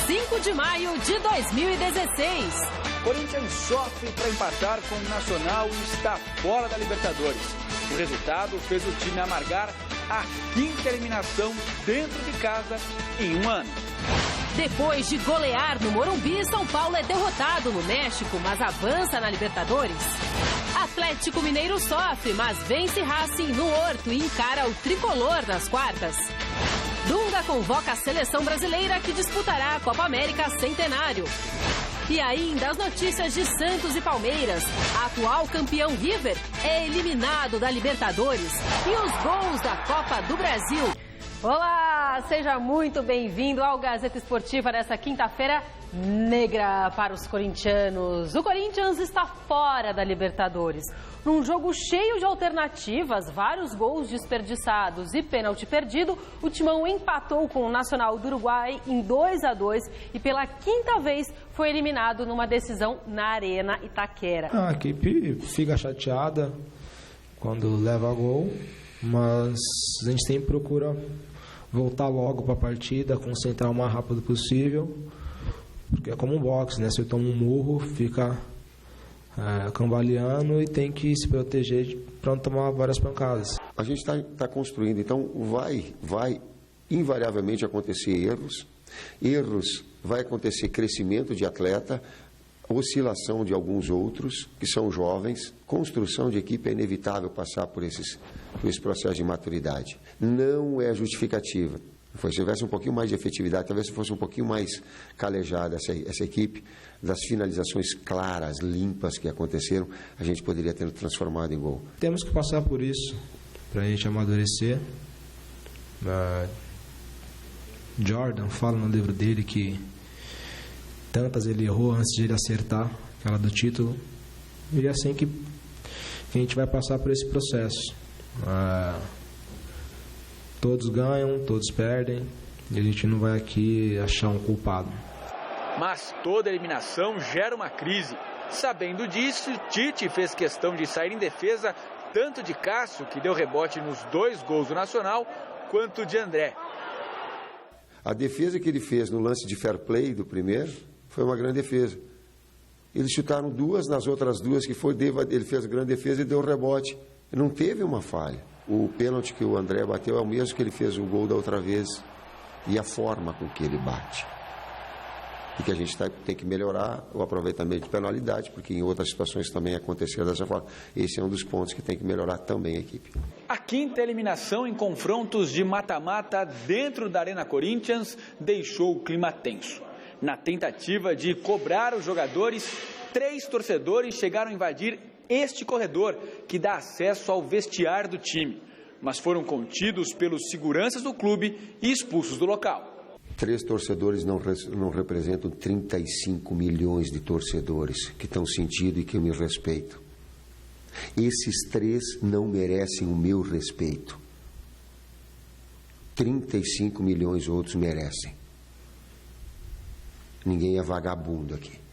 5 de maio de 2016. Corinthians sofre para empatar com o Nacional e está fora da Libertadores. O resultado fez o time amargar a 5ª eliminação dentro de casa em um ano. Depois de golear no Morumbi, São Paulo é derrotado no México, mas avança na Libertadores. Atlético Mineiro sofre, mas vence Racing no Horto e encara o tricolor nas quartas. Dunga convoca a seleção brasileira que disputará a Copa América Centenário. E ainda as notícias de Santos e Palmeiras. Atual campeão River é eliminado da Libertadores. E os gols da Copa do Brasil. Olá, seja muito bem-vindo ao Gazeta Esportiva nessa quinta-feira negra para os corintianos. O Corinthians está fora da Libertadores. Num jogo cheio de alternativas, vários gols desperdiçados e pênalti perdido, o Timão empatou com o Nacional do Uruguai em 2-2 e pela 5ª vez foi eliminado numa decisão na Arena Itaquera. A equipe fica chateada quando leva gol, mas a gente sempre procura voltar logo para a partida, concentrar o mais rápido possível, porque é como um boxe, né? Se eu tomo um murro, fica cambaleando e tem que se proteger para não tomar várias pancadas. A gente está construindo, então vai invariavelmente acontecer erros, vai acontecer crescimento de atleta, oscilação de alguns outros que são jovens, construção de equipe é inevitável passar por esse processo de maturidade. Não é justificativa. Se tivesse um pouquinho mais de efetividade, talvez se fosse um pouquinho mais calejada essa equipe, das finalizações claras, limpas que aconteceram, a gente poderia ter transformado em gol. Temos que passar por isso para a gente amadurecer. Jordan fala no livro dele que tantas ele errou antes de ele acertar, aquela do título, e é assim que a gente vai passar por esse processo. Todos ganham, todos perdem, e a gente não vai aqui achar um culpado. Mas toda eliminação gera uma crise. Sabendo disso, Tite fez questão de sair em defesa tanto de Cássio, que deu rebote nos 2 gols do Nacional, quanto de André. A defesa que ele fez no lance de fair play do primeiro foi uma grande defesa. Eles chutaram 2, nas outras 2 que foi, ele fez a grande defesa e deu rebote. Não teve uma falha. O pênalti que o André bateu é o mesmo que ele fez o gol da outra vez. E a forma com que ele bate. E que a gente tem que melhorar o aproveitamento de penalidade, porque em outras situações também aconteceu dessa forma. Esse é um dos pontos que tem que melhorar também a equipe. A 5ª eliminação em confrontos de mata-mata dentro da Arena Corinthians deixou o clima tenso. Na tentativa de cobrar os jogadores, 3 torcedores chegaram a invadir este corredor que dá acesso ao vestiário do time, mas foram contidos pelos seguranças do clube e expulsos do local. 3 torcedores não representam 35 milhões de torcedores que estão sentindo e que me respeitam. Esses 3 não merecem o meu respeito. 35 milhões outros merecem. Ninguém é vagabundo aqui.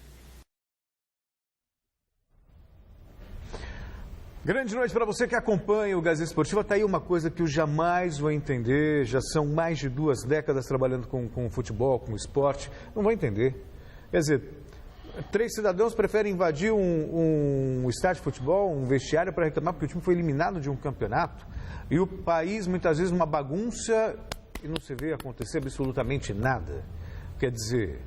Grande noite para você que acompanha o Gazeta Esportiva. Está aí uma coisa que eu jamais vou entender. Já são mais de 2 décadas trabalhando com futebol, com esporte. Não vou entender. Quer dizer, 3 cidadãos preferem invadir um estádio de futebol, um vestiário para reclamar porque o time foi eliminado de um campeonato. E o país, muitas vezes, uma bagunça e não se vê acontecer absolutamente nada. Quer dizer,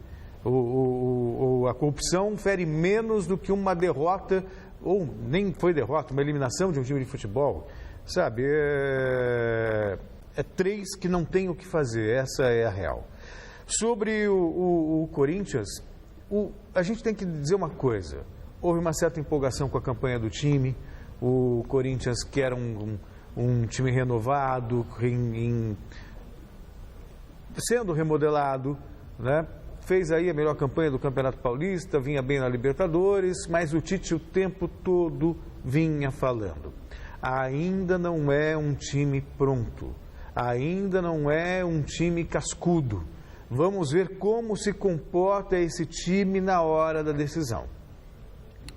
a corrupção fere menos do que uma derrota, ou nem foi derrota, uma eliminação de um time de futebol, sabe? É 3 que não tem o que fazer, essa é a real. Sobre o Corinthians, a gente tem que dizer uma coisa, houve uma certa empolgação com a campanha do time, o Corinthians quer um time renovado, sendo remodelado, né? Fez aí a melhor campanha do Campeonato Paulista, vinha bem na Libertadores, mas o Tite o tempo todo vinha falando. Ainda não é um time pronto, ainda não é um time cascudo. Vamos ver como se comporta esse time na hora da decisão.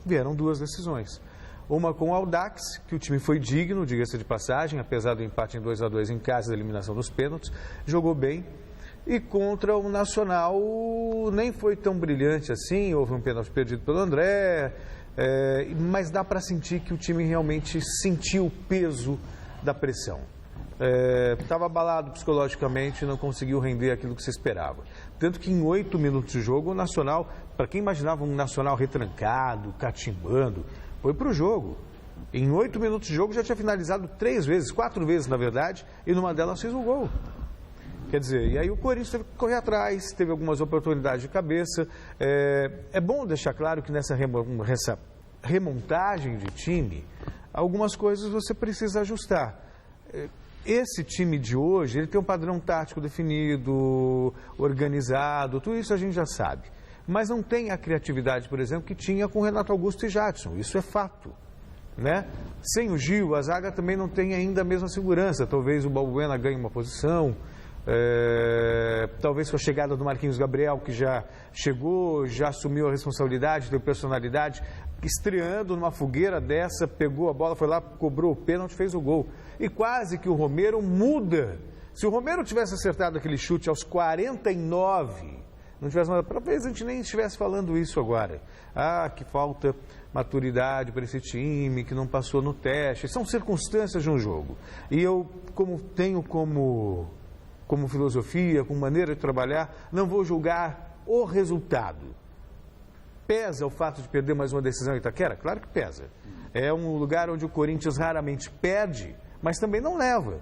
Vieram 2 decisões. Uma com o Audax, que o time foi digno, diga-se de passagem, apesar do empate em 2-2 em casa da eliminação dos pênaltis, jogou bem. E contra o Nacional nem foi tão brilhante assim, houve um pênalti perdido pelo André, mas dá para sentir que o time realmente sentiu o peso da pressão. Estava abalado psicologicamente, não conseguiu render aquilo que se esperava. Tanto que em 8 minutos de jogo, o Nacional, para quem imaginava um Nacional retrancado, catimbando, foi para o jogo. Em 8 minutos de jogo já tinha finalizado 3 vezes, 4 vezes na verdade, e numa delas fez um gol. Quer dizer, e aí o Corinthians teve que correr atrás, teve algumas oportunidades de cabeça. É bom deixar claro que nessa remontagem de time, algumas coisas você precisa ajustar. Esse time de hoje, ele tem um padrão tático definido, organizado, tudo isso a gente já sabe. Mas não tem a criatividade, por exemplo, que tinha com o Renato Augusto e Jadson, isso é fato. Né? Sem o Gil, a zaga também não tem ainda a mesma segurança. Talvez o Balbuena ganhe uma posição, talvez com a chegada do Marquinhos Gabriel, que já chegou, já assumiu a responsabilidade, teve personalidade, estreando numa fogueira dessa, pegou a bola, foi lá, cobrou o pênalti, fez o gol. E quase que o Romero muda. Se o Romero tivesse acertado aquele chute aos 49, não tivesse nada, talvez a gente nem estivesse falando isso agora. Que falta maturidade para esse time, que não passou no teste. São circunstâncias de um jogo. E eu, tenho como filosofia, como maneira de trabalhar, não vou julgar o resultado. Pesa o fato de perder mais uma decisão em Itaquera? Claro que pesa. É um lugar onde o Corinthians raramente perde, mas também não leva.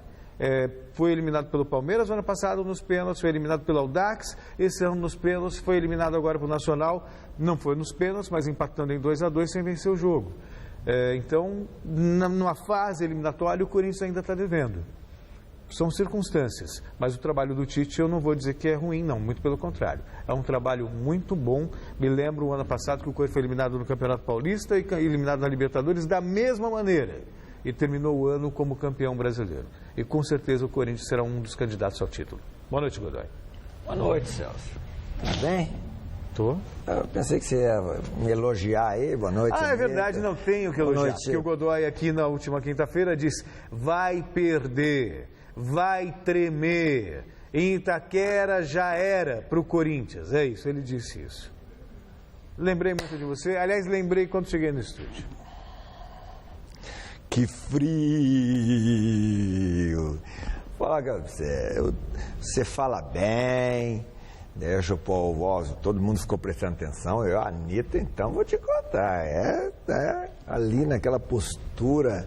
Foi eliminado pelo Palmeiras no ano passado nos pênaltis, foi eliminado pelo Audax, esse ano nos pênaltis, foi eliminado agora pelo Nacional, não foi nos pênaltis, mas empatando em 2-2 sem vencer o jogo. Então, numa fase eliminatória, o Corinthians ainda está devendo. São circunstâncias, mas o trabalho do Tite eu não vou dizer que é ruim, não, muito pelo contrário. É um trabalho muito bom. Me lembro o ano passado que o Corinthians foi eliminado no Campeonato Paulista e eliminado na Libertadores da mesma maneira. E terminou o ano como campeão brasileiro. E com certeza o Corinthians será um dos candidatos ao título. Boa noite, Godoy. Boa noite, Celso. Tudo bem? Tô. Eu pensei que você ia me elogiar aí. Boa noite. É verdade, não tenho que elogiar. Porque o Godoy aqui na última quinta-feira disse, vai perder, vai tremer. Em Itaquera já era para o Corinthians. É isso, ele disse isso. Lembrei muito de você. Aliás, lembrei quando cheguei no estúdio. Que frio! Fala, você fala bem, deixa o povo, todo mundo ficou prestando atenção. Eu, Anitta, então vou te contar. Ali naquela postura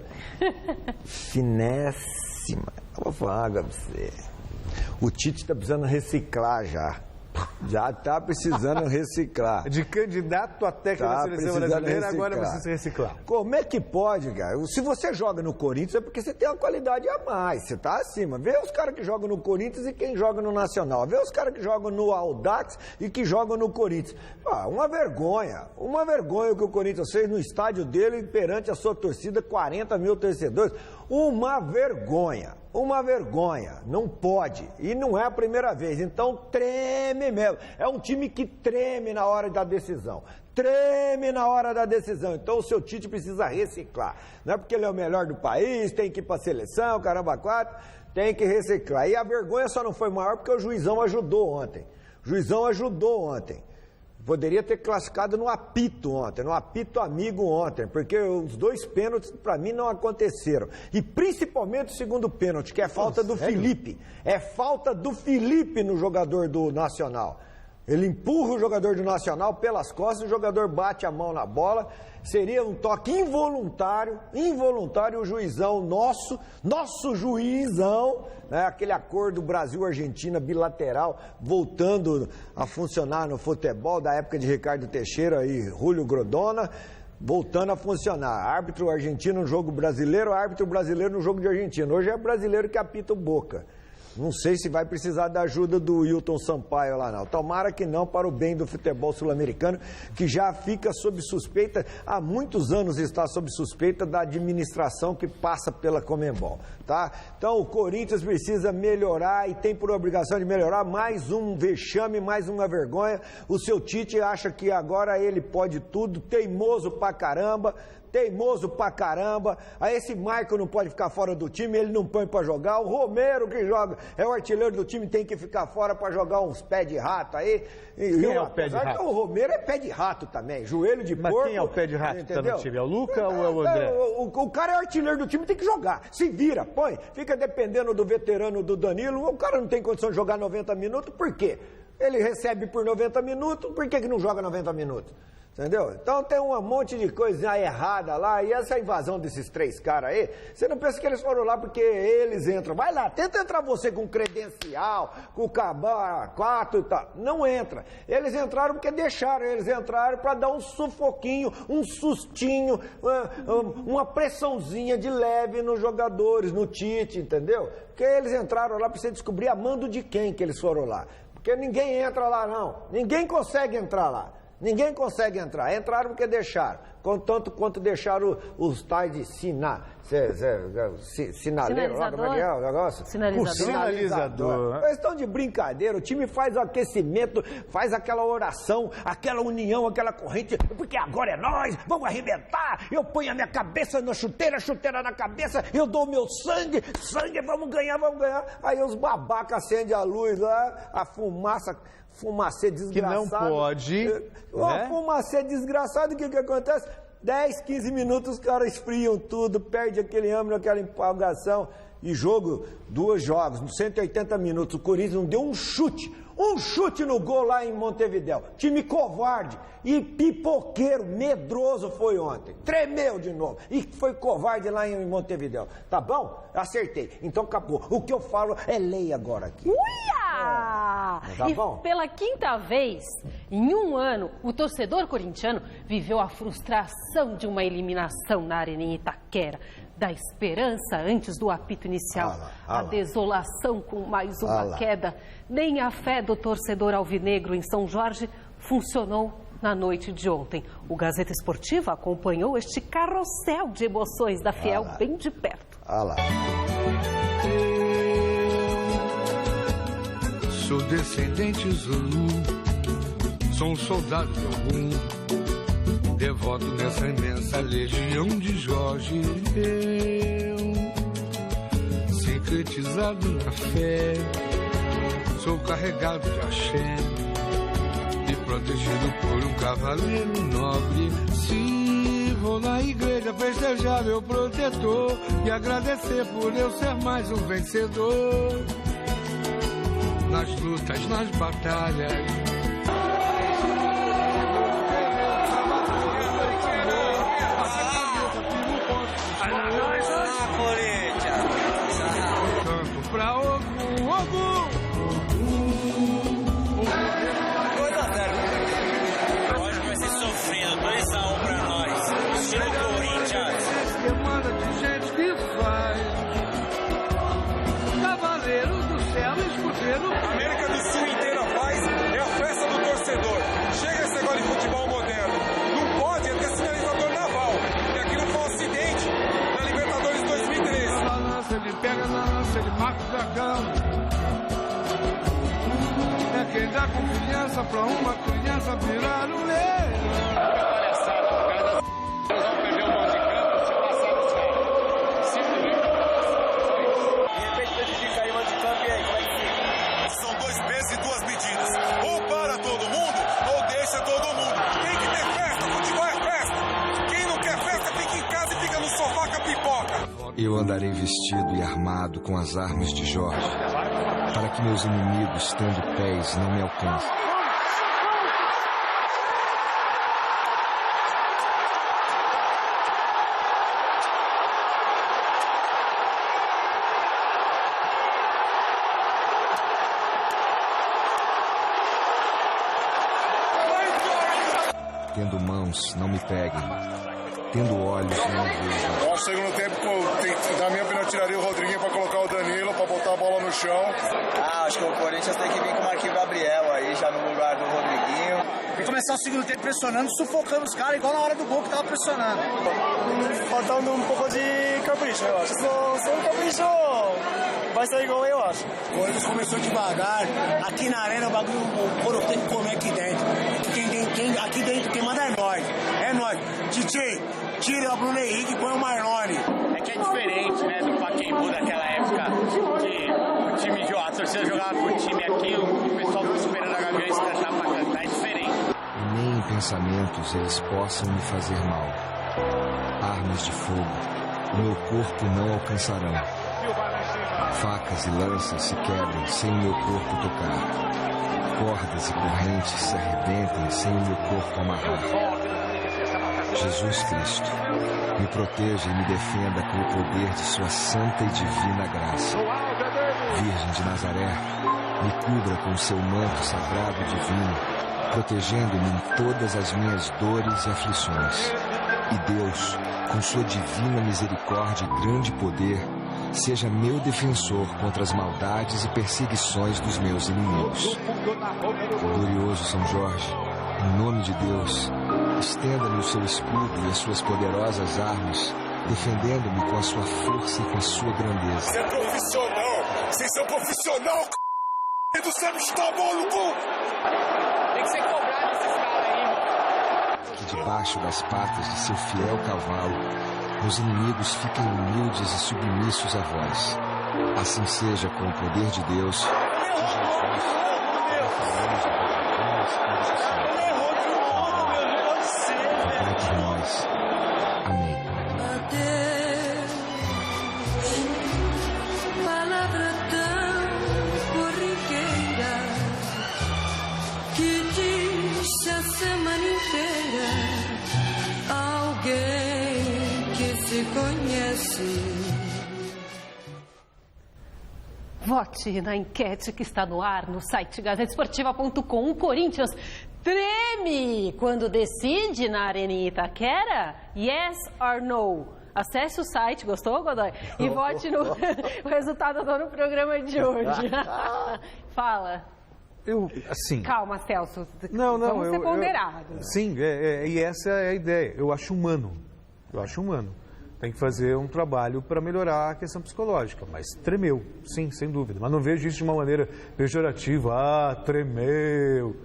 finésima. Eu vou falar pra você. O Tite está precisando reciclar já. Já está precisando reciclar. De candidato a técnico da seleção brasileira, agora precisa reciclar. Como é que pode, cara? Se você joga no Corinthians é porque você tem uma qualidade a mais, você está acima. Vê os caras que jogam no Corinthians e quem joga no Nacional. Vê os caras que jogam no Audax e que jogam no Corinthians. Uma vergonha o que o Corinthians fez no estádio dele perante a sua torcida, 40 mil torcedores. Uma vergonha, não pode, e não é a primeira vez, então treme mesmo, é um time que treme na hora da decisão, então o seu Tite precisa reciclar, não é porque ele é o melhor do país, tem que ir para a seleção, caramba, 4, tem que reciclar, e a vergonha só não foi maior porque o Juizão ajudou ontem, poderia ter classificado no apito ontem, no apito amigo ontem, porque os 2 pênaltis para mim não aconteceram. E principalmente o segundo pênalti, que é falta do Felipe. É falta do Felipe no jogador do Nacional. Ele empurra o jogador do Nacional pelas costas, o jogador bate a mão na bola. Seria um toque involuntário, o juizão nosso juizão, né, aquele acordo Brasil-Argentina bilateral, voltando a funcionar no futebol da época de Ricardo Teixeira e Julio Grondona, voltando a funcionar. Árbitro argentino no jogo brasileiro, árbitro brasileiro no jogo de Argentina. Hoje é brasileiro que apita o Boca. Não sei se vai precisar da ajuda do Wilton Sampaio lá não. Tomara que não, para o bem do futebol sul-americano, que já fica sob suspeita, há muitos anos está sob suspeita da administração que passa pela Conmebol, tá? Então o Corinthians precisa melhorar e tem por obrigação de melhorar. Mais um vexame, mais uma vergonha. O seu Tite acha que agora ele pode tudo, teimoso pra caramba, teimoso pra caramba. Aí esse Marco não pode ficar fora do time, ele não põe pra jogar. O Romero que joga, é o artilheiro do time, tem que ficar fora pra jogar uns pés de rato aí. Quem é o pé de rato? O Romero é pé de rato também, joelho de porco. Mas quem é o pé de rato que tá no time? É o Luca ou é o André? O cara é o artilheiro do time, tem que jogar. Se vira, põe. Fica dependendo do veterano do Danilo. O cara não tem condição de jogar 90 minutos, por quê? Ele recebe por 90 minutos, por que não joga 90 minutos? Entendeu? Então tem um monte de coisa errada lá, e essa invasão desses 3 caras aí, você não pensa que eles foram lá porque eles entram. Vai lá, tenta entrar você com credencial, com o cabá 4 e tal. Não entra. Eles entraram porque deixaram, eles entraram para dar um sufoquinho, um sustinho, uma pressãozinha de leve nos jogadores, no Tite, entendeu? Porque eles entraram lá para você descobrir a mando de quem que eles foram lá. Porque ninguém entra lá não, ninguém consegue entrar lá. Ninguém consegue entrar. Entraram porque deixaram. Tanto quanto deixaram os tais de sinaleiro, como é que é o negócio? Sinalizador. Eles estão de brincadeira. O time faz o aquecimento, faz aquela oração, aquela união, aquela corrente, porque agora é nós, vamos arrebentar. Eu ponho a minha cabeça na chuteira, a chuteira na cabeça, eu dou meu sangue, vamos ganhar. Aí os babacas acendem a luz lá, a fumacê desgraçado. Que não pode. Uma fumacê desgraçada, o que acontece? 10, 15 minutos os caras esfriam tudo, perde aquele ânimo, aquela empolgação. E 2 jogos, nos 180 minutos, o Corinthians não deu um chute no gol lá em Montevidéu. Time covarde e pipoqueiro, medroso foi ontem. Tremeu de novo e foi covarde lá em Montevidéu. Tá bom? Acertei. Então acabou. O que eu falo é lei agora aqui. Uia! Tá bom? E pela 5ª vez em um ano, o torcedor corintiano viveu a frustração de uma eliminação na Arena em Itaquera. Da esperança antes do apito inicial, a desolação com mais uma queda. Nem a fé do torcedor alvinegro em São Jorge funcionou na noite de ontem. O Gazeta Esportiva acompanhou este carrossel de emoções da Fiel bem de perto. Sou descendente Zulu, sou um soldado de algum. Devoto nessa imensa legião de Jorge, eu, sincretizado na fé, sou carregado de axé e protegido por um cavaleiro nobre. Se vou na igreja festejar meu protetor e agradecer por eu ser mais um vencedor nas lutas, nas batalhas. Canto pra Ogum. 2-0. Hoje vai ser sofrido, 2-1 pra nós. Estilo Corinthians. Demanda de gente que faz. Cavaleiro do céu, escudeiro. A América do Sul inteira faz, é a festa do torcedor. Chega esse negócio de futebol moderno. Não pode é ter sinalizador naval. E aquilo foi um acidente na Libertadores 2013. Ele pega na lança, ele marca o dragão. É quem dá confiança pra uma criança virar um leão. Palhaçada, o cara da nós vamos perder o mando de campo se passar dos caras. Simplesmente. De repente prejudica aí o mando de campo e aí, como é que fica? São 2 pesos e 2 medidas. Ou para todo mundo, ou deixa todo mundo. Tem que ter festa, futebol é festa. Quem não quer festa, fica em casa e fica no sofá com a pipoca. Eu andarei vestido e armado com as armas de Jorge, para que meus inimigos, tendo pés, não me alcancem. Tendo mãos, não me peguem. Tendo olhos, não vejam. Eu acho que no segundo tempo, na minha opinião, eu tiraria o Rodriguinho para colocar o Danilo, para botar a bola no chão. Acho que o Corinthians tem que vir com o Marquinhos Gabriel aí, já no lugar do Rodriguinho. E começar o segundo tempo pressionando, sufocando os caras, igual na hora do gol que tava pressionando. Faltando um pouco de capricho, eu acho. Se não capricho, vai sair igual eu acho. O Corinthians começou devagar. Aqui na arena o bagulho, o couro tem que comer aqui dentro. Aqui dentro quem manda é nós. É nós. Tite, tira o Bruno Henrique e põe o Marlone. É que é diferente, né, do Pacaembu daquela época, que o time a torcida jogava pro time aqui, o pessoal ficou esperando a Gaviões cantar pra cantar, é diferente. E nem em pensamentos eles possam me fazer mal. Armas de fogo, o meu corpo não alcançarão. Facas e lanças se quebram sem o meu corpo tocar. Cordas e correntes se arrebentem sem o meu corpo amarrar. Jesus Cristo, me proteja e me defenda com o poder de sua santa e divina graça. Virgem de Nazaré, me cubra com seu manto sagrado divino, protegendo-me em todas as minhas dores e aflições. E Deus, com sua divina misericórdia e grande poder, seja meu defensor contra as maldades e perseguições dos meus inimigos. Glorioso São Jorge, em nome de Deus, estenda-me o seu escudo e as suas poderosas armas, defendendo-me com a sua força e com a sua grandeza. Você é profissional! Vocês são profissional, c... do Sam está bom no cu! Tem que ser cobrado esses caras aí, mano. Que debaixo das patas de seu fiel cavalo, meus inimigos fiquem humildes e submissos a vós. Assim seja com o poder de Deus. Rogai por nós. Amém. Palavra tão corriqueira que diz a semana inteira alguém que se conhece. Vote na enquete que está no ar no site gazetesportiva.com. O Corinthians treme quando decide na Arena em Itaquera? Yes or no? Acesse o site, gostou, Godoy? E vote no o resultado do programa de hoje. Fala. Assim... Calma, Celso. Não, vamos ser ponderados. Sim, e essa é a ideia. Eu acho humano. Tem que fazer um trabalho para melhorar a questão psicológica. Mas tremeu, sim, sem dúvida. Mas não vejo isso de uma maneira pejorativa. Ah, tremeu.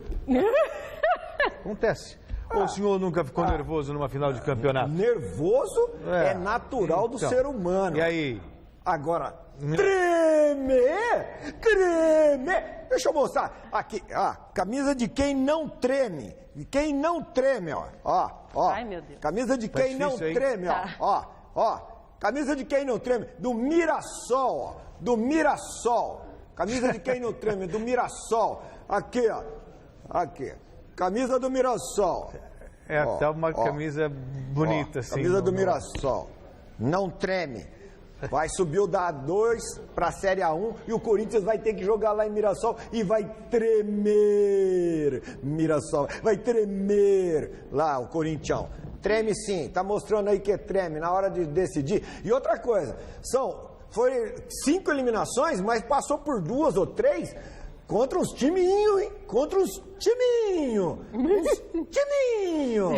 Acontece. Ou o senhor nunca ficou nervoso numa final de campeonato? Nervoso é natural do ser humano. E aí? Agora, tremer. Deixa eu mostrar. Aqui, camisa de quem não treme. De quem não treme, ó. Ai, meu Deus. Camisa de quem não treme, ó. Camisa de quem não treme. Do Mirassol, ó. Do Mirassol. Camisa de quem não treme, do Mirassol. Aqui, ó. Aqui. Camisa do Mirassol. É até uma camisa bonita, assim. Camisa do Mirassol. Não treme. Vai subir o da A2 para a Série A1 e o Corinthians vai ter que jogar lá em Mirassol e vai tremer. Mirassol, vai tremer lá o Corinthians. Treme sim, tá mostrando aí que treme na hora de decidir. E outra coisa, foi 5 eliminações, mas passou por 2 ou 3 contra uns timinhos, hein? Contra uns timinhos. Uns timinhos.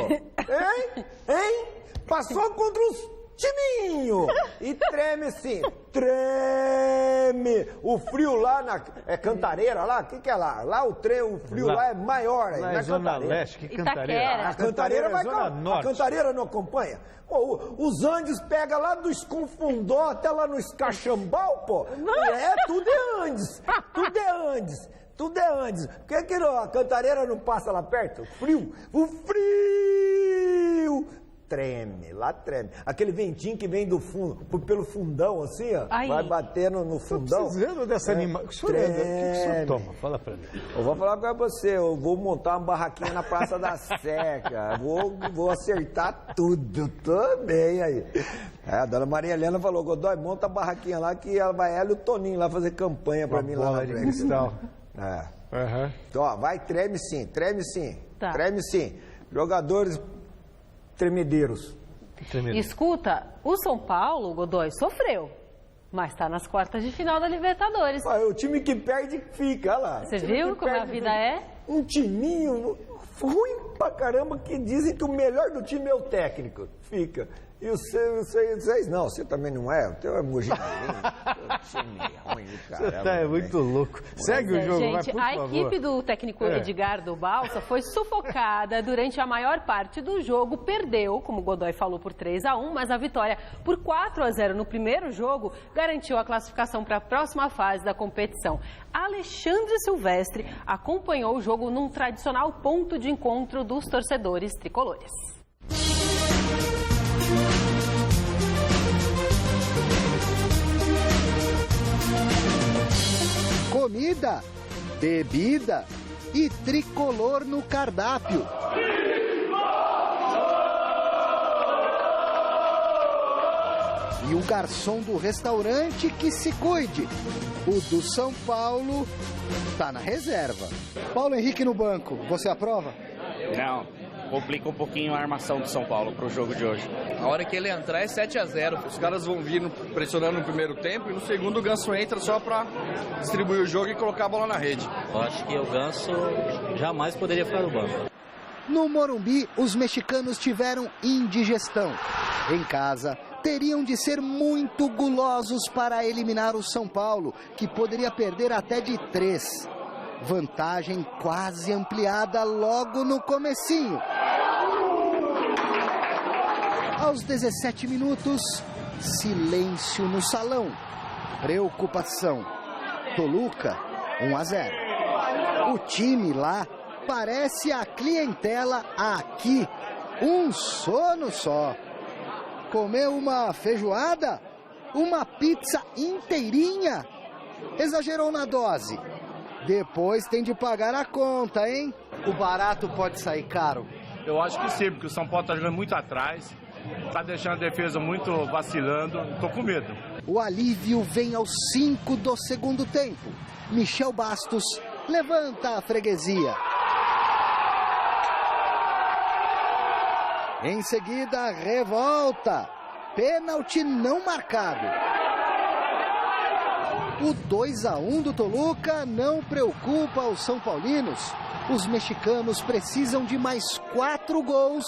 Hein? Passou contra uns timinho! E treme sim, treme! O frio lá na Cantareira, lá, o que é lá? Lá o frio lá é maior. Lá é Zona Leste, que Cantareira? A Cantareira vai Zona Norte. A Cantareira não acompanha? Pô, os Andes pega lá do Esconfundó até lá no Escachambal, pô. Tudo é Andes. Tudo é Andes. Tudo é Andes. Por que a Cantareira não passa lá perto? O frio! Treme, lá treme. Aquele ventinho que vem do fundo, pelo fundão, assim, ó. Ai. Vai batendo no fundão. Tô precisando dessa animação. O que o senhor toma? Fala pra mim. Eu vou falar pra você, eu vou montar uma barraquinha na Praça da Sé, cara. Vou acertar tudo, também aí. A dona Maria Helena falou, Godoy, monta a barraquinha lá que ela e o Toninho lá fazer campanha pra mim lá na frente. Então, ó, vai, treme sim. Tá. Treme sim. Jogadores tremedeiros. Escuta, o São Paulo, Godoy, sofreu, mas está nas quartas de final da Libertadores. O time que perde fica, olha lá. Você viu como a vida é? Um timinho ruim pra caramba que dizem que o melhor do time é o técnico. Fica. E vocês não, você também não é, o teu é Mojinairinho, time ruim do caramba. É muito louco. Segue o jogo, gente, vai, por a favor. equipe do técnico Edgardo Balsa foi sufocada durante a maior parte do jogo, perdeu, como o Godoy falou, por 3-1, mas a vitória por 4-0 no primeiro jogo garantiu a classificação para a próxima fase da competição. Alexandre Silvestre acompanhou o jogo num tradicional ponto de encontro dos torcedores tricolores. Comida, bebida e tricolor no cardápio. E o garçom do restaurante que se cuide. O do São Paulo tá na reserva. Paulo Henrique no banco, você aprova? Não, complica um pouquinho a armação do São Paulo pro jogo de hoje. A hora que ele entrar é 7-0. Os caras vão vir pressionando no primeiro tempo e no segundo o Ganso entra só pra distribuir o jogo e colocar a bola na rede. Eu acho que o Ganso jamais poderia ficar no banco. No Morumbi, os mexicanos tiveram indigestão. Em casa, teriam de ser muito gulosos para eliminar o São Paulo, que poderia perder até de 3. Vantagem quase ampliada logo no comecinho. Aos 17 minutos, silêncio no salão. Preocupação. Toluca, 1-0. O time lá parece a clientela aqui. Um sono só. Comeu uma feijoada? Uma pizza inteirinha? Exagerou na dose. Depois tem de pagar a conta, hein? O barato pode sair caro. Eu acho que sim, porque o São Paulo está jogando muito atrás, está deixando a defesa muito vacilando, estou com medo. O alívio vem aos 5 do segundo tempo. Michel Bastos levanta a freguesia. Em seguida, revolta. Pênalti não marcado. O 2-1 do Toluca não preocupa os são paulinos. Os mexicanos precisam de mais 4 gols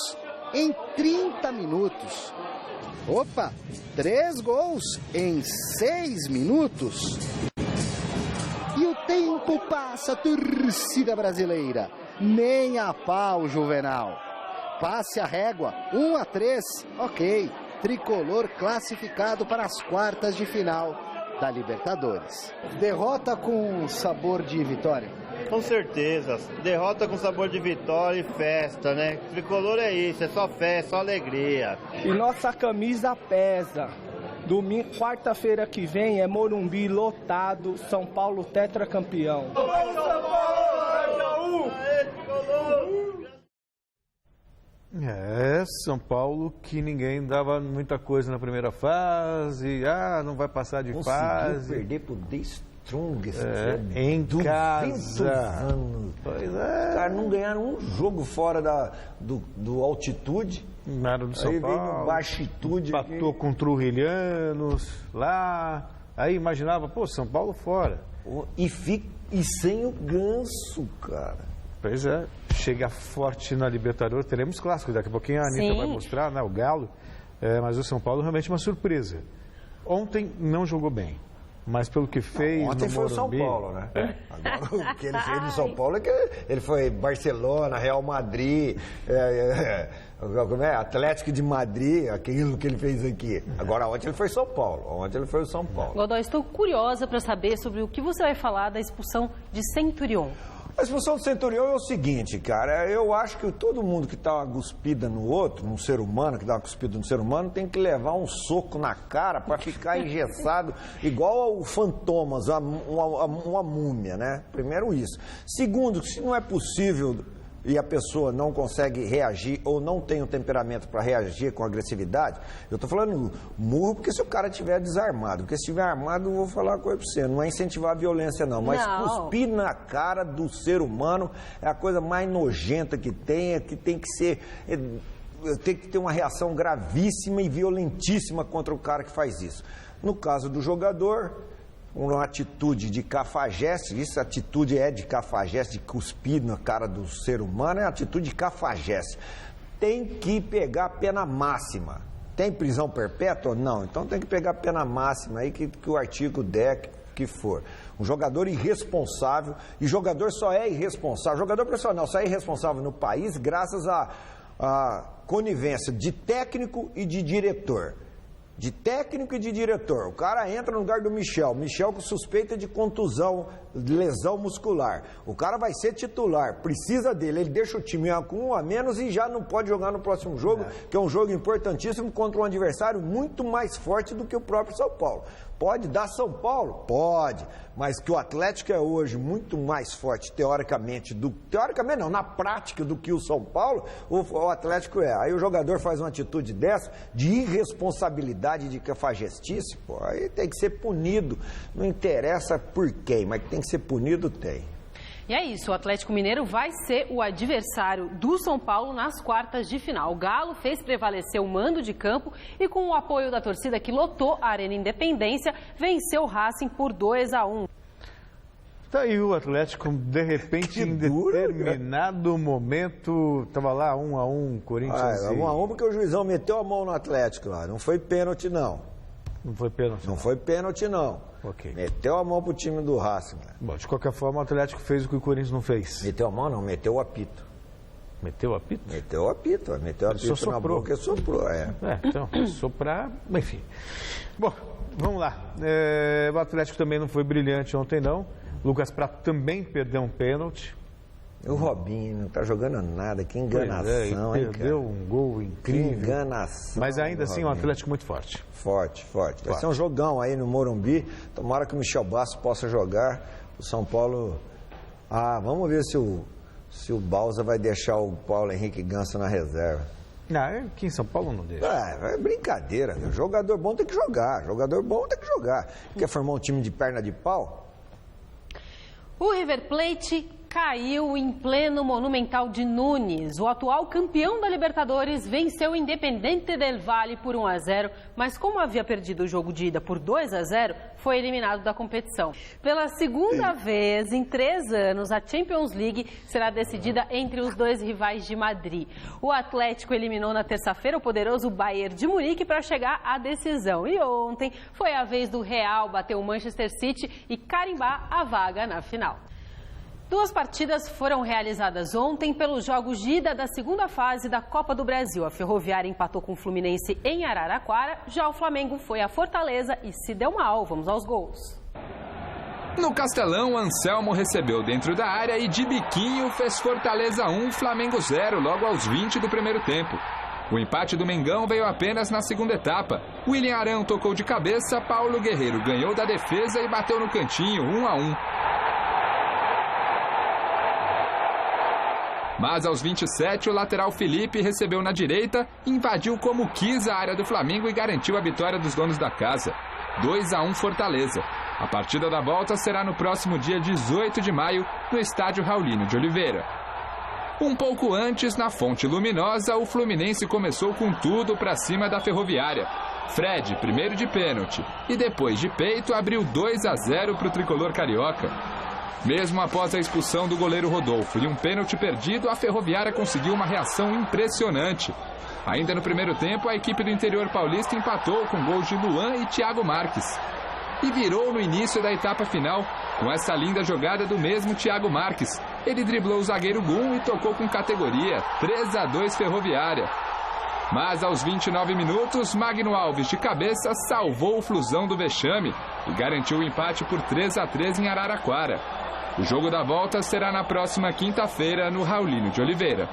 em 30 minutos. Opa, 3 gols em 6 minutos. E o tempo passa, torcida brasileira. Nem a pau, Juvenal. Passe a régua, 1-3, ok. Tricolor classificado para as quartas de final da Libertadores. Derrota com sabor de vitória? Com certeza. Derrota com sabor de vitória e festa, né? Tricolor é isso, é só festa, só alegria. E nossa camisa pesa. Domingo, quarta-feira que vem é Morumbi lotado, São Paulo tetracampeão. São Paulo! São Paulo que ninguém dava muita coisa na primeira fase, não vai passar de fase. Conseguiu perder pro The Strongest. Em casa. Anos. Pois é. Os caras não ganharam um jogo fora do altitude. Nada do São Paulo. Aí veio no baixitude. Empatou com Trujilhanos lá. Aí imaginava, São Paulo fora. E sem o Ganso, cara. Pois é, chega forte na Libertadores, teremos clássico, daqui a pouquinho a Anitta vai mostrar, né, o Galo, mas o São Paulo realmente é uma surpresa. Ontem não jogou bem, mas pelo que fez ontem no foi Morumbi, o São Paulo, né? Agora, o que ele fez no São Paulo é que ele foi Barcelona, Real Madrid, Atlético de Madrid, aquilo que ele fez aqui. Agora ontem ele foi São Paulo, ontem ele foi o São Paulo. Godoy, estou curiosa para saber sobre o que você vai falar da expulsão de Centurion. A expulsão do Centurion é o seguinte, cara, eu acho que todo mundo que dá uma cuspida no outro, num ser humano, que dá uma cuspida no ser humano, tem que levar um soco na cara para ficar engessado, igual ao Fantomas, uma múmia, né? Primeiro isso. Segundo, se não é possível e a pessoa não consegue reagir ou não tem o temperamento para reagir com agressividade, eu estou falando murro porque se o cara estiver desarmado, porque se estiver armado eu vou falar uma coisa para você, não é incentivar a violência não, mas cuspir na cara do ser humano é a coisa mais nojenta que tem que ser, tem que ter uma reação gravíssima e violentíssima contra o cara que faz isso. No caso do jogador, uma atitude de cafajeste, isso atitude é de cafajeste, de cuspir na cara do ser humano, é atitude de cafajeste. Tem que pegar a pena máxima. Tem prisão perpétua? Não. Então tem que pegar pena máxima aí que o artigo der que for. Um jogador irresponsável, e jogador só é irresponsável, jogador profissional só é irresponsável no país graças à conivência de técnico e de diretor. De técnico e de diretor. O cara entra no lugar do Michel com suspeita de contusão, lesão muscular. O cara vai ser titular, precisa dele, ele deixa o time com um a menos e já não pode jogar no próximo jogo, que é um jogo importantíssimo contra um adversário muito mais forte do que o próprio São Paulo. Pode dar São Paulo? Pode, mas que o Atlético é hoje muito mais forte teoricamente não, na prática do que o São Paulo, o Atlético é. Aí o jogador faz uma atitude dessa, de irresponsabilidade, de cafajestice, pô, aí tem que ser punido, não interessa por quem, mas que tem que ser punido, tem. E é isso, o Atlético Mineiro vai ser o adversário do São Paulo nas quartas de final. O Galo fez prevalecer o mando de campo e com o apoio da torcida que lotou a Arena Independência, venceu o Racing por 2-1. Tá aí o Atlético, de repente, em determinado momento, estava lá 1-1, Corinthians. 1-1 porque o juizão meteu a mão no Atlético lá, não foi pênalti não. Não foi pênalti? Não foi pênalti não. Ok. Meteu a mão pro time do Racing. Cara. Bom, de qualquer forma, o Atlético fez o que o Corinthians não fez. Meteu a mão não, meteu o apito. Meteu o apito? Meteu o apito na boca e soprou, então, soprar, enfim. Bom, vamos lá. O Atlético também não foi brilhante ontem não. Lucas Prato também perdeu um pênalti. O Robinho não tá jogando nada, que enganação, hein, perdeu um gol incrível. Que enganação. Mas ainda assim, o Atlético muito forte. Forte. Vai ser um jogão aí no Morumbi. Tomara que o Michel Bastos possa jogar. O São Paulo... vamos ver se o Balsa vai deixar o Paulo Henrique Ganso na reserva. Não, aqui em São Paulo não deixa. É brincadeira. Né? Jogador bom tem que jogar. Quer formar um time de perna de pau? O River Plate caiu em pleno Monumental de Nunes. O atual campeão da Libertadores venceu o Independiente del Valle por 1-0, mas como havia perdido o jogo de ida por 2-0, foi eliminado da competição. Pela segunda vez em 3 anos, a Champions League será decidida entre os 2 rivais de Madrid. O Atlético eliminou na terça-feira o poderoso Bayern de Munique para chegar à decisão. E ontem foi a vez do Real bater o Manchester City e carimbar a vaga na final. 2 partidas foram realizadas ontem pelos jogos de ida da segunda fase da Copa do Brasil. A Ferroviária empatou com o Fluminense em Araraquara, já o Flamengo foi a Fortaleza e se deu mal. Vamos aos gols. No Castelão, Anselmo recebeu dentro da área e de biquinho fez Fortaleza 1, Flamengo 0, logo aos 20 do primeiro tempo. O empate do Mengão veio apenas na segunda etapa. William Arão tocou de cabeça, Paulo Guerreiro ganhou da defesa e bateu no cantinho, 1-1. Mas aos 27, o lateral Felipe recebeu na direita, invadiu como quis a área do Flamengo e garantiu a vitória dos donos da casa. 2-1 Fortaleza. A partida da volta será no próximo dia 18 de maio, no estádio Raulino de Oliveira. Um pouco antes, na Fonte Luminosa, o Fluminense começou com tudo para cima da Ferroviária. Fred, primeiro de pênalti, e depois de peito, abriu 2-0 para o tricolor carioca. Mesmo após a expulsão do goleiro Rodolfo e um pênalti perdido, a Ferroviária conseguiu uma reação impressionante. Ainda no primeiro tempo, a equipe do interior paulista empatou com gols de Luan e Thiago Marques. E virou no início da etapa final, com essa linda jogada do mesmo Thiago Marques. Ele driblou o zagueiro Gum e tocou com categoria, 3-2 Ferroviária. Mas aos 29 minutos, Magno Alves de cabeça salvou o Flusão do vexame e garantiu o empate por 3-3 em Araraquara. O jogo da volta será na próxima quinta-feira no Raulino de Oliveira.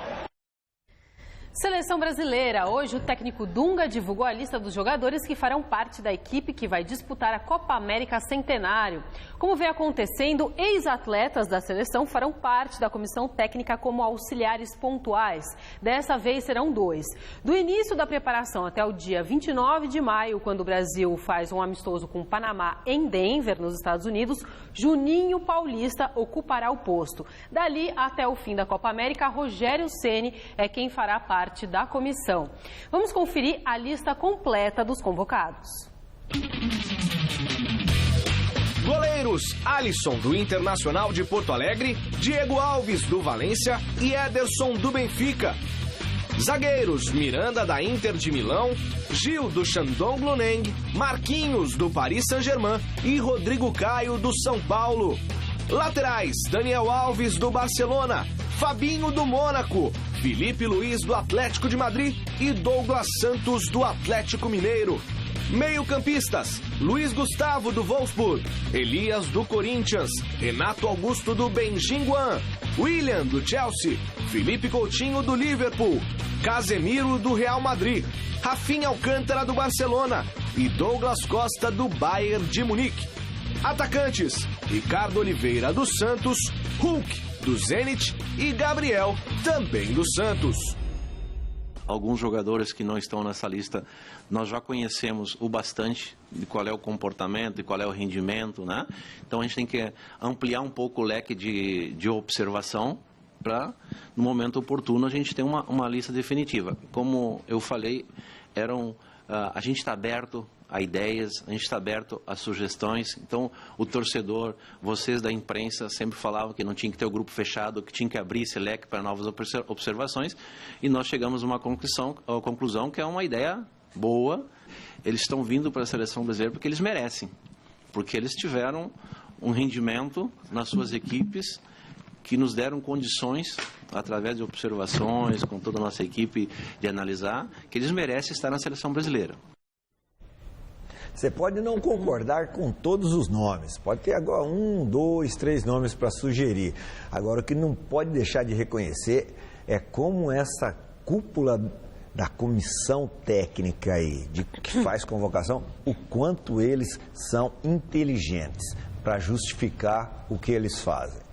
Seleção brasileira. Hoje o técnico Dunga divulgou a lista dos jogadores que farão parte da equipe que vai disputar a Copa América Centenário. Como vem acontecendo, ex-atletas da seleção farão parte da comissão técnica como auxiliares pontuais. Dessa vez serão 2. Do início da preparação até o dia 29 de maio, quando o Brasil faz um amistoso com o Panamá em Denver, nos Estados Unidos, Juninho Paulista ocupará o posto. Dali até o fim da Copa América, Rogério Ceni é quem fará parte da comissão. Vamos conferir a lista completa dos convocados. Goleiros: Alisson, do Internacional de Porto Alegre, Diego Alves, do Valência e Ederson, do Benfica. Zagueiros, Miranda da Inter de Milão, Gil do Shandong Luneng, Marquinhos do Paris Saint-Germain e Rodrigo Caio do São Paulo. Laterais, Daniel Alves do Barcelona, Fabinho do Mônaco, Felipe Luiz do Atlético de Madrid e Douglas Santos do Atlético Mineiro. Meio-campistas, Luiz Gustavo do Wolfsburg, Elias do Corinthians, Renato Augusto do Benjinguan, William do Chelsea, Felipe Coutinho do Liverpool, Casemiro do Real Madrid, Rafinha Alcântara do Barcelona e Douglas Costa do Bayern de Munique. Atacantes, Ricardo Oliveira do Santos, Hulk do Zenit e Gabriel, também do Santos. Alguns jogadores que não estão nessa lista, nós já conhecemos o bastante de qual é o comportamento, de qual é o rendimento, né? Então a gente tem que ampliar um pouco o leque de observação para, no momento oportuno, a gente ter uma lista definitiva. Como eu falei, a gente está aberto a ideias, a gente está aberto a sugestões. Então, o torcedor, vocês da imprensa sempre falavam que não tinha que ter o grupo fechado, que tinha que abrir esse leque para novas observações, e nós chegamos a uma conclusão que é uma ideia boa. Eles estão vindo para a seleção brasileira porque eles merecem, porque eles tiveram um rendimento nas suas equipes que nos deram condições, através de observações, com toda a nossa equipe, de analisar, que eles merecem estar na seleção brasileira. Você pode não concordar com todos os nomes, pode ter agora 1, 2, 3 nomes para sugerir. Agora, o que não pode deixar de reconhecer é como essa cúpula da comissão técnica aí, que faz convocação, o quanto eles são inteligentes para justificar o que eles fazem.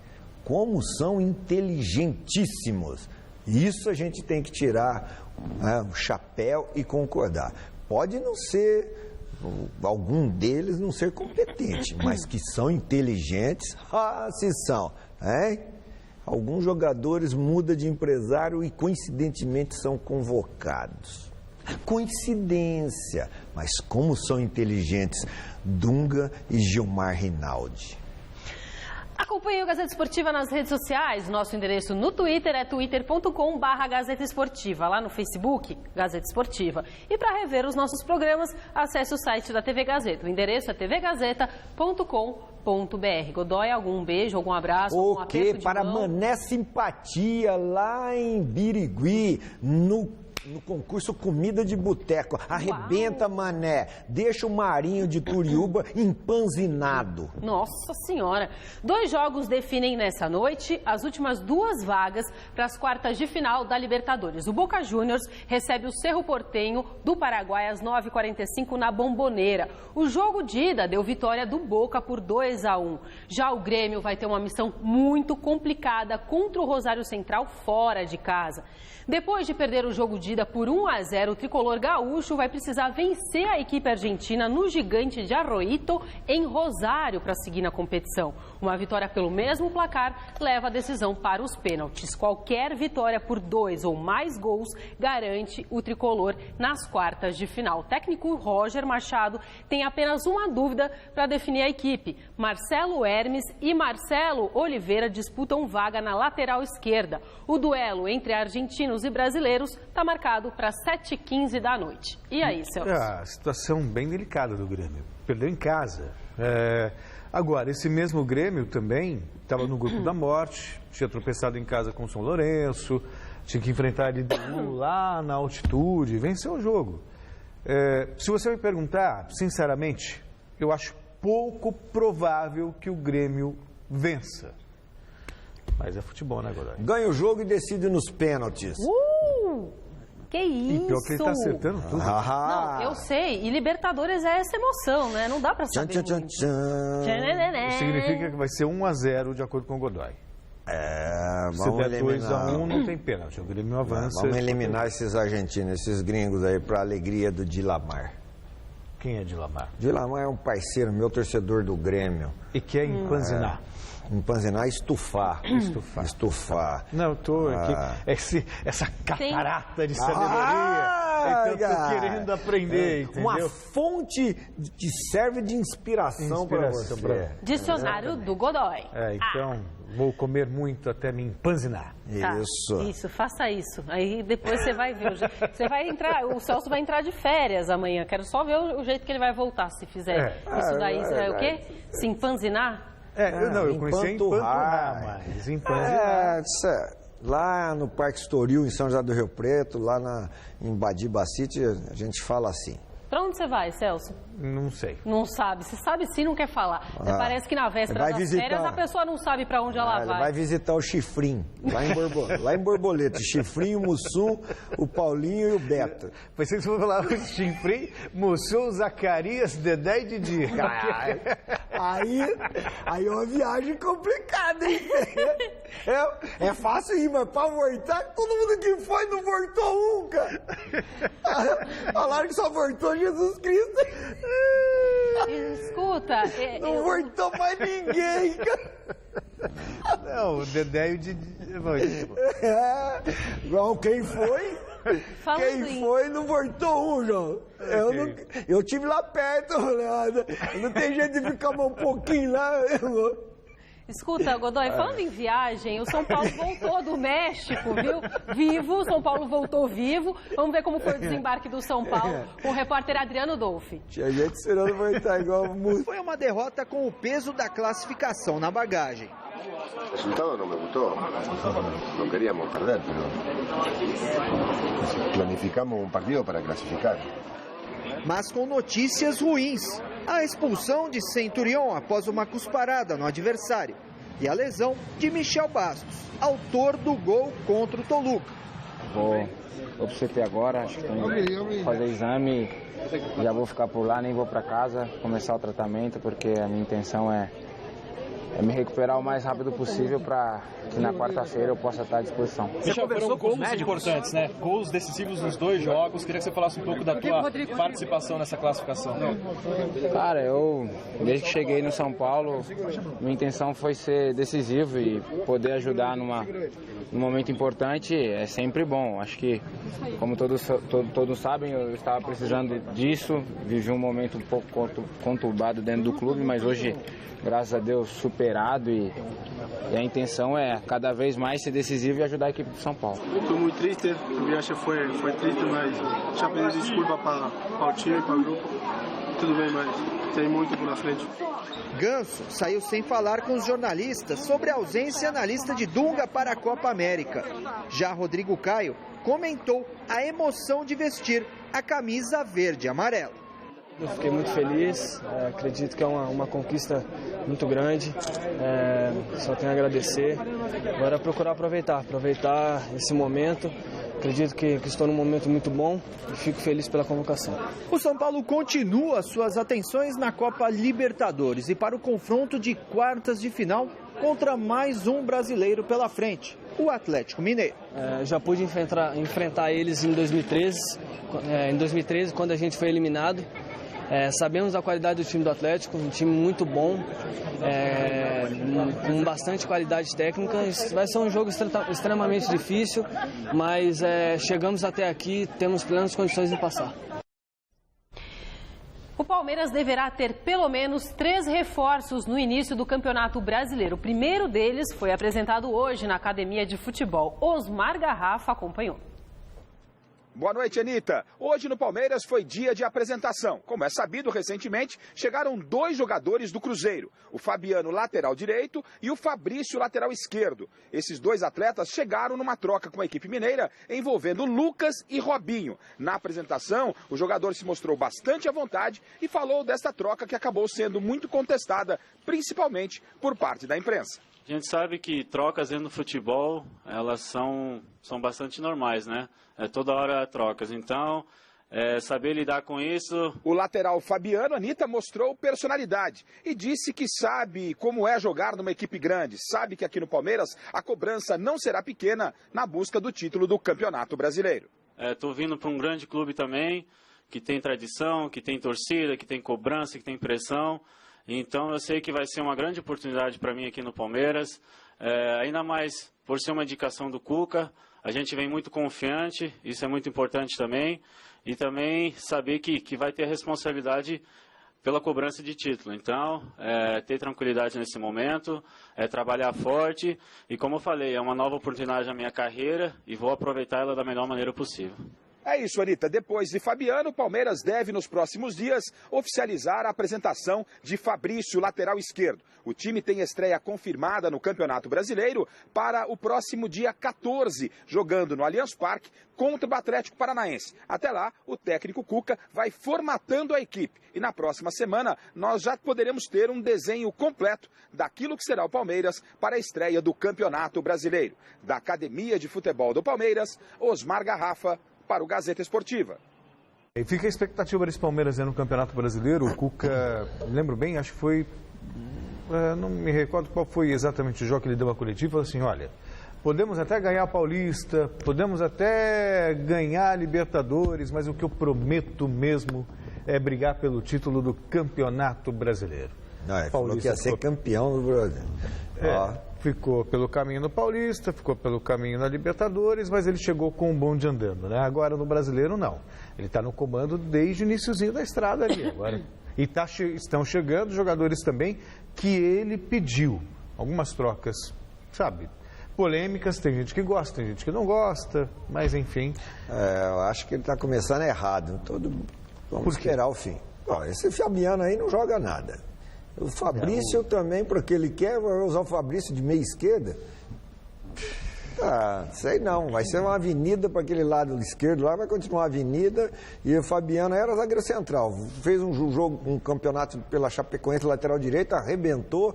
Como são inteligentíssimos. Isso a gente tem que tirar o chapéu e concordar. Pode não ser... algum deles não ser competente, mas que são inteligentes, se são, hein? Alguns jogadores mudam de empresário e coincidentemente são convocados. Coincidência, mas como são inteligentes Dunga e Gilmar Rinaldi. Acompanhe o Gazeta Esportiva nas redes sociais. Nosso endereço no Twitter é twitter.com/Gazeta Esportiva. Lá no Facebook, Gazeta Esportiva. E para rever os nossos programas, acesse o site da TV Gazeta. O endereço é tvgazeta.com.br. Godoy, algum beijo, algum abraço? O quê? Para Mané Simpatia, lá em Birigui, no concurso Comida de Boteco. Arrebenta, Mané. Deixa o Marinho de Turiúba empanzinado. Nossa Senhora. 2 jogos definem nessa noite as últimas 2 vagas para as quartas de final da Libertadores. O Boca Juniors recebe o Cerro Porteño do Paraguai às 9h45 na Bombonera. O jogo de ida deu vitória do Boca por 2-1. Já o Grêmio vai ter uma missão muito complicada contra o Rosário Central fora de casa. Depois de perder o jogo de ida por 1-0, o tricolor gaúcho vai precisar vencer a equipe argentina no Gigante de Arroito, em Rosário, para seguir na competição. Uma vitória pelo mesmo placar leva a decisão para os pênaltis. Qualquer vitória por 2 ou mais gols garante o tricolor nas quartas de final. O técnico Roger Machado tem apenas uma dúvida para definir a equipe. Marcelo Hermes e Marcelo Oliveira disputam vaga na lateral esquerda. O duelo entre argentinos e brasileiros está marcado para 7h15 da noite. E aí, Celso? A situação bem delicada do Grêmio. Perdeu em casa. Agora, esse mesmo Grêmio também estava no grupo da morte, tinha tropeçado em casa com o São Lourenço, tinha que enfrentar a LDU lá na altitude, venceu o jogo. Se você me perguntar, sinceramente, eu acho pouco provável que o Grêmio vença. Mas é futebol, né, Godoy? Ganha o jogo e decide nos pênaltis. Que isso? E pior que ele tá acertando tudo. Não, eu sei. E Libertadores é essa emoção, né? Não dá pra saber muito. Significa que vai ser 1-0 de acordo com o Godoy. Se der 2-1, não tem pênalti. O Grêmio avança. Vamos eliminar esses argentinos, esses gringos aí, pra alegria do Dilamar. Quem é Dilamar? Dilamar é um parceiro meu, torcedor do Grêmio. E quer empanzinar. Empanzinar e estufar. Estufar. Não, eu tô aqui. Essa catarata de sabedoria. Então eu tô querendo aprender, entendeu? Uma fonte que serve de inspiração para você. Dicionário do Godoy. Então, Vou comer muito até me empanzinar. Tá, isso, faça isso. Aí depois você vai ver. Você vai entrar, o Celso vai entrar de férias amanhã. Quero só ver o jeito que ele vai voltar se fizer isso daí. Você vai o quê? Se empanzinar? Eu conheci empanturrar, mas empanzinar. Lá no Parque Estoril, em São José do Rio Preto, lá em Badibacite, a gente fala assim. Pra onde você vai, Celso? Não sei. Não sabe. Se sabe sim, não quer falar. Parece que na véspera das férias a pessoa não sabe pra onde ela vai. Ele vai visitar o Chifrinho, lá em Borboleta. Chifrinho, o Mussum, o Paulinho e o Beto. Pensei que você falava o Chifrinho, Mussum, Zacarias, Dedé e Didi. Aí é uma viagem complicada, hein? É fácil ir, mas pra voltar, todo mundo que foi não voltou um, cara. Falaram que só voltou Jesus Cristo. Escuta, não voltou mais ninguém, cara. Não, o Dedé e o Didi. João, quem foi? Quem foi não voltou um, João. Eu tive lá perto, não tem jeito de ficar um pouquinho lá. Escuta, Godoy, falando em viagem, o São Paulo voltou do México, viu? Vivo, o São Paulo voltou vivo. Vamos ver como foi o desembarque do São Paulo com o repórter Adriano Dolfi. Tinha gente esperando voltar igual o Musso. Foi uma derrota com o peso da classificação na bagagem. O resultado não me gustou. Não queríamos perder, mas planificamos um partido para classificar. Mas com notícias ruins. A expulsão de Centurion após uma cusparada no adversário. E a lesão de Michel Bastos, autor do gol contra o Toluca. Vou pro CT agora, acho que tenho que fazer exame. Já vou ficar por lá, nem vou para casa, começar o tratamento, porque a minha intenção é me recuperar o mais rápido possível para que na quarta-feira eu possa estar à disposição. Você conversou com os médicos importantes, né? Gols decisivos nos 2 jogos. Queria que você falasse um pouco da tua participação nessa classificação. Cara, eu desde que cheguei no São Paulo, minha intenção foi ser decisivo e poder ajudar num momento importante é sempre bom. Acho que, como todos sabem, eu estava precisando disso. Vivi um momento um pouco conturbado dentro do clube, mas hoje, graças a Deus, superado e a intenção é cada vez mais ser decisivo e ajudar a equipe do São Paulo. Estou muito triste, a viagem foi triste, mas já pedi desculpa para o time, para o grupo. Tudo bem, mas tem muito pela frente. Ganso saiu sem falar com os jornalistas sobre a ausência na lista de Dunga para a Copa América. Já Rodrigo Caio comentou a emoção de vestir a camisa verde e amarela. Eu fiquei muito feliz, acredito que é uma conquista muito grande, só tenho a agradecer. Agora é procurar aproveitar esse momento. Acredito que estou num momento muito bom e fico feliz pela convocação. O São Paulo continua suas atenções na Copa Libertadores e para o confronto de quartas de final contra mais um brasileiro pela frente, o Atlético Mineiro. Já pude enfrentar eles em 2013, quando a gente foi eliminado. Sabemos da qualidade do time do Atlético, um time muito bom, com bastante qualidade técnica. Vai ser um jogo extremamente difícil, mas chegamos até aqui, temos plenas condições de passar. O Palmeiras deverá ter pelo menos 3 reforços no início do Campeonato Brasileiro. O primeiro deles foi apresentado hoje na Academia de Futebol. Osmar Garrafa acompanhou. Boa noite, Anitta. Hoje no Palmeiras foi dia de apresentação. Como é sabido, recentemente chegaram 2 jogadores do Cruzeiro. O Fabiano, lateral direito, e o Fabrício, lateral esquerdo. Esses 2 atletas chegaram numa troca com a equipe mineira, envolvendo Lucas e Robinho. Na apresentação, o jogador se mostrou bastante à vontade e falou desta troca que acabou sendo muito contestada, principalmente por parte da imprensa. A gente sabe que trocas dentro do futebol, elas são bastante normais, né? Toda hora trocas, então saber lidar com isso. O lateral Fabiano, Anitta, mostrou personalidade e disse que sabe como é jogar numa equipe grande. Sabe que aqui no Palmeiras a cobrança não será pequena na busca do título do Campeonato Brasileiro. Estou vindo para um grande clube também, que tem tradição, que tem torcida, que tem cobrança, que tem pressão. Então eu sei que vai ser uma grande oportunidade para mim aqui no Palmeiras, ainda mais por ser uma indicação do Cuca. A gente vem muito confiante, isso é muito importante também, e também saber que vai ter a responsabilidade pela cobrança de título. Então, ter tranquilidade nesse momento, trabalhar forte e, como eu falei, é uma nova oportunidade na minha carreira e vou aproveitar ela da melhor maneira possível. É isso, Anitta. Depois de Fabiano, o Palmeiras deve, nos próximos dias, oficializar a apresentação de Fabrício, lateral esquerdo. O time tem estreia confirmada no Campeonato Brasileiro para o próximo dia 14, jogando no Allianz Parque contra o Atlético Paranaense. Até lá, o técnico Cuca vai formatando a equipe. E na próxima semana, nós já poderemos ter um desenho completo daquilo que será o Palmeiras para a estreia do Campeonato Brasileiro. Da Academia de Futebol do Palmeiras, Osmar Garrafa, para o Gazeta Esportiva. E fica a expectativa desse Palmeiras no Campeonato Brasileiro. O Cuca, lembro bem, acho que foi, não me recordo qual foi exatamente o jogo que ele deu uma coletiva, falou assim, olha, podemos até ganhar a Paulista, podemos até ganhar a Libertadores, mas o que eu prometo mesmo é brigar pelo título do Campeonato Brasileiro. Não, ele falou que ia ser campeão do Brasil. Ficou pelo caminho no Paulista, ficou pelo caminho na Libertadores, mas ele chegou com um bonde andando, né? Agora no Brasileiro não. Ele está no comando desde o iniciozinho da estrada ali agora. E estão chegando jogadores também que ele pediu. Algumas trocas, sabe, polêmicas, tem gente que gosta, tem gente que não gosta, mas enfim. Eu acho que ele está começando errado. Vamos esperar o fim. Esse Fabiano aí não joga nada. O Fabrício também, porque ele quer, vai usar o Fabrício de meia esquerda. Sei não, vai ser uma avenida para aquele lado esquerdo lá, vai continuar a avenida. E o Fabiano era zagueiro central, fez um jogo, um campeonato pela Chapecoense, lateral direito, arrebentou,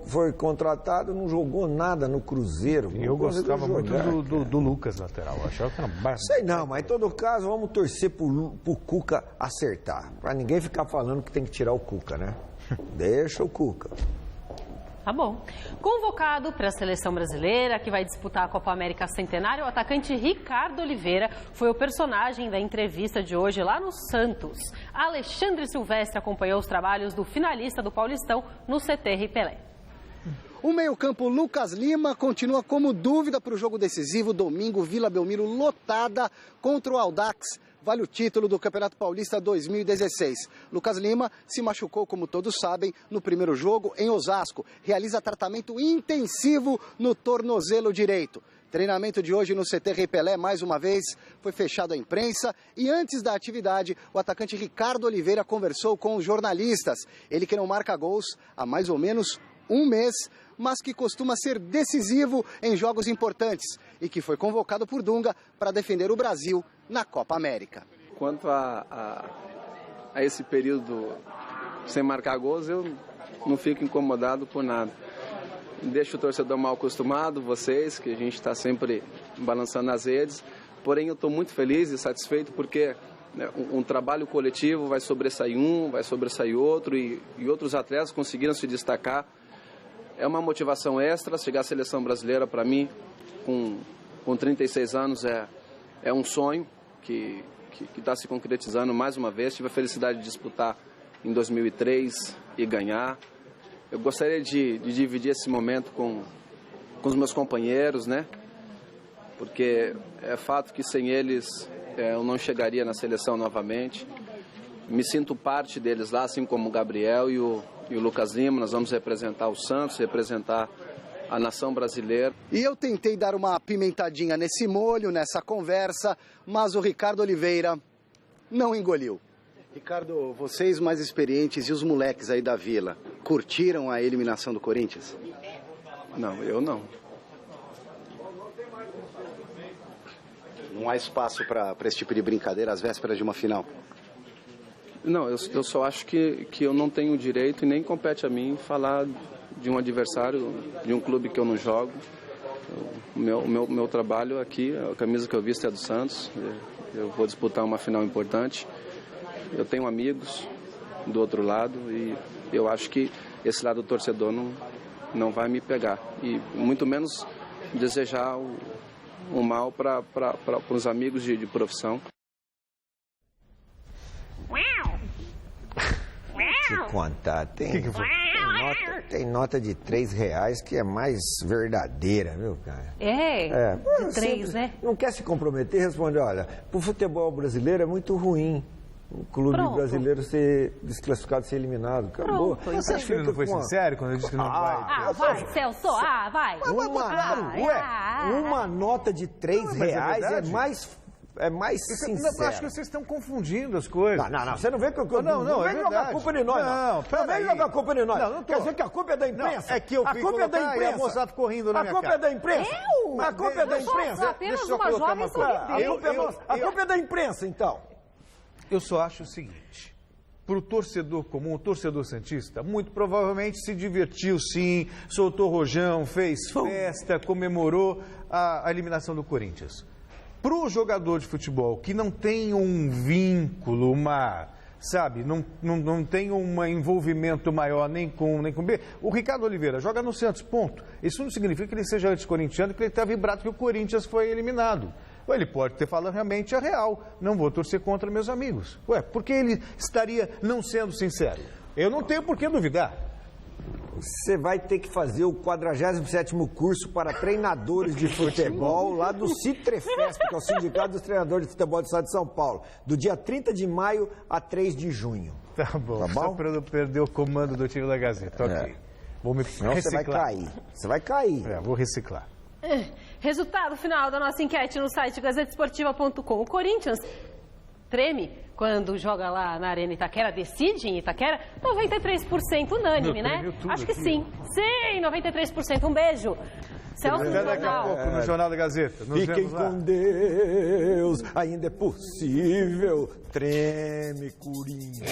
foi contratado, não jogou nada no Cruzeiro. Eu gostava muito do Lucas lateral, achava que era bastante. Sei não, mas em todo caso vamos torcer pro Cuca acertar, para ninguém ficar falando que tem que tirar o Cuca, né? Deixa o Cuca. Tá bom. Convocado para a seleção brasileira, que vai disputar a Copa América Centenário, o atacante Ricardo Oliveira foi o personagem da entrevista de hoje lá no Santos. Alexandre Silvestre acompanhou os trabalhos do finalista do Paulistão no CT Rei Pelé. O meio-campo Lucas Lima continua como dúvida para o jogo decisivo, domingo, Vila Belmiro lotada contra o Audax. Vale o título do Campeonato Paulista 2016. Lucas Lima se machucou, como todos sabem, no primeiro jogo em Osasco. Realiza tratamento intensivo no tornozelo direito. Treinamento de hoje no CT Rei Pelé, mais uma vez, foi fechado à imprensa. E antes da atividade, o atacante Ricardo Oliveira conversou com os jornalistas. Ele que não marca gols há mais ou menos um mês, mas que costuma ser decisivo em jogos importantes e que foi convocado por Dunga para defender o Brasil na Copa América. Quanto a esse período sem marcar gols, eu não fico incomodado por nada. Deixo o torcedor mal acostumado, vocês, que a gente está sempre balançando as redes, porém eu estou muito feliz e satisfeito porque um trabalho coletivo vai sobressair vai sobressair outro e outros atletas conseguiram se destacar. É uma motivação extra, chegar à seleção brasileira para mim, com 36 anos, é um sonho que está se concretizando mais uma vez. Tive a felicidade de disputar em 2003 e ganhar. Eu gostaria de dividir esse momento com os meus companheiros, né? Porque é fato que sem eles eu não chegaria na seleção novamente. Me sinto parte deles lá, assim como o Gabriel e o Lucas Lima. Nós vamos representar o Santos, representar a nação brasileira. E eu tentei dar uma pimentadinha nesse molho, nessa conversa, mas o Ricardo Oliveira não engoliu. Ricardo, vocês mais experientes e os moleques aí da Vila, curtiram a eliminação do Corinthians? Não, eu não. Não há espaço para esse tipo de brincadeira às vésperas de uma final? Não, eu só acho que eu não tenho direito e nem compete a mim falar de um adversário, de um clube que eu não jogo. O meu trabalho aqui, a camisa que eu visto é do Santos. Eu vou disputar uma final importante. Eu tenho amigos do outro lado e eu acho que esse lado do torcedor não vai me pegar. E muito menos desejar o mal para os amigos de profissão. Deixa eu contar, tem nota de R$3 que é mais verdadeira, viu, cara? De 3, né? Não quer se comprometer, responde, olha, pro futebol brasileiro é muito ruim. o clube brasileiro ser desclassificado, ser eliminado. Acabou. Você acha que ele não foi sincero quando ele disse que não vai? Vai, Celso, vai. Uma nota de R$3 é mais sincero. Eu acho que vocês estão confundindo as coisas. Não, você não vê que eu... Não vem jogar a culpa de nós, não. Não vem jogar a culpa de nós. Não quer dizer que a culpa é da imprensa? É que eu fui colocar e a moçada ficou rindo na minha cara. A culpa é da imprensa? A culpa é da imprensa? Apenas uma jovem sorridente. A culpa é da imprensa, então. Eu só acho o seguinte, para o torcedor comum, o torcedor santista, muito provavelmente se divertiu sim, soltou rojão, fez festa, comemorou a eliminação do Corinthians. Para o jogador de futebol que não tem um vínculo, não tem um envolvimento maior nem com B, o Ricardo Oliveira joga no Santos, ponto. Isso não significa que ele seja anticorintiano, que ele está vibrado que o Corinthians foi eliminado. Ou ele pode ter falado realmente a real, não vou torcer contra meus amigos. Por que ele estaria não sendo sincero? Eu não tenho por que duvidar. Você vai ter que fazer o 47º curso para treinadores de futebol lá do Citrefesp, que é o Sindicato dos Treinadores de Futebol do Estado de São Paulo, do dia 30 de maio a 3 de junho. Tá bom? Só para não perder o comando do time da Gazeta, ok. Vou me reciclar. Você vai cair. Vou reciclar. Resultado final da nossa enquete no site gazetesportiva.com. O Corinthians treme quando joga lá na Arena Itaquera, decide em Itaquera, 93% unânime, né? Acho que sim. Sim, 93%. Um beijo. Celso no daqui a pouco no Jornal da Gazeta. Fiquem com Deus, ainda é possível. Treme, Corinthians.